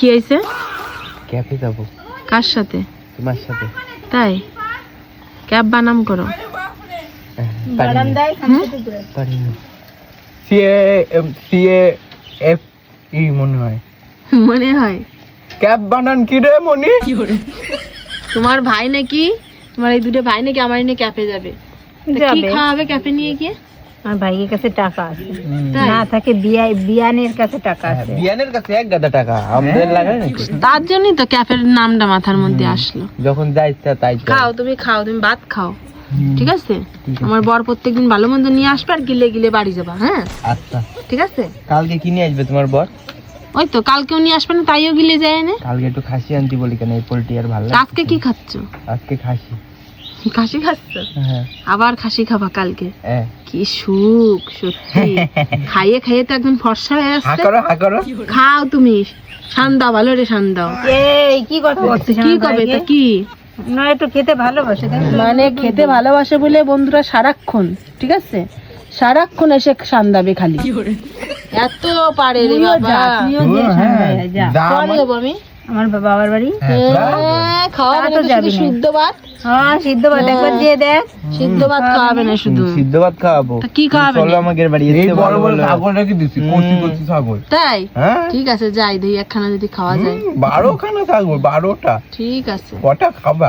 কি হয়েছে? ক্যাফে যাবো। কার সাথে? তোমার সাথে। তাই ক্যাব বানাম করো। বারান্দায় পারি না। CAF মনে হয়। মনে হয় ক্যাব বানান কি রে মনি? তোমার ভাই নাকি, তোমার এই দুটো ভাই নাকি আমার এনে ক্যাফে যাবে। তা কি খাওয়াবে ক্যাফে নিয়ে গিয়ে? আমার ভাইয়ের কাছে টাকা আছে, তাই? না থাকে বিয়ানের কাছে টাকা আছে। বিয়ানের কাছে এক গাদা টাকা, আমাদের লাগে নাকি? তার জন্যই তো ক্যাফের নামটা মাথার মধ্যে আসলো। যখন যা ইচ্ছা তাই তো। খাও, তুমি খাও, তুমি ভাত খাও, ঠিক আছে? আমার বর প্রত্যেকদিন ভালো মন্দ নিয়ে আসবে আর গিলে গিলে বাড়ি যাবা। হ্যাঁ আচ্ছা, ঠিক আছে। কালকে কি নিয়ে আসবে তোমার বর? ওই তো কালকেও নিয়ে আসবে না, তাইও গিলে যায় না। কালকে একটু খাসি আনতি বলি কেন, এই পোল্ট্রি আর ভালো লাগে। আজকে কি খাচ্ছ? আজকে খাসি। খাসি খাচ্ছ? হ্যাঁ আবার খাসি খাবা কালকে? হ্যাঁ। কি সুখ সত্যি। খাইয়ে খাইয়ে তো একদম ফর্সা হয়ে হা আসছে। করো হা করো। খাও তুমি, শান্দাও, ভালো রে শান্দাও। এই কি কথা বলছিস? কি কবে তা কি? না একটু খেতে ভালোবাসে তাই তো? মানে খেতে ভালোবাসে বলে বন্ধুরা সারাক্ষণ, ঠিক আছে, সারাক্ষণ এসে সান্দাবে খালি। এত পারে রে তুইও বাবা। যা, তুইও যে সন্ধ্যায় যা। যা পরে আমার- যাবো আমি। আমার বাবার বাড়ি। খাওয়াবে তা না তো তো যাবি শুধু না। শুদ্ধ ভাত? হ্যাঁ সিদ্ধ ভাত একবার দিয়ে দেখ। সিদ্ধ ভাত খাওয়াবে না শুধু? সিদ্ধ ভাত খাওয়াবো। তা কি খাওয়াবে? চলো আমাদের বাড়ি। এই বড় বড় ছাগল রেখে দিছি, কচি কচি ছাগল। তাই? হ্যাঁ ঠিক আছে, যাই দেখি একখানা যদি খাওয়া যায়। 12 খানা ছাগল, 12টা। ঠিক আছে। কটা খাবা?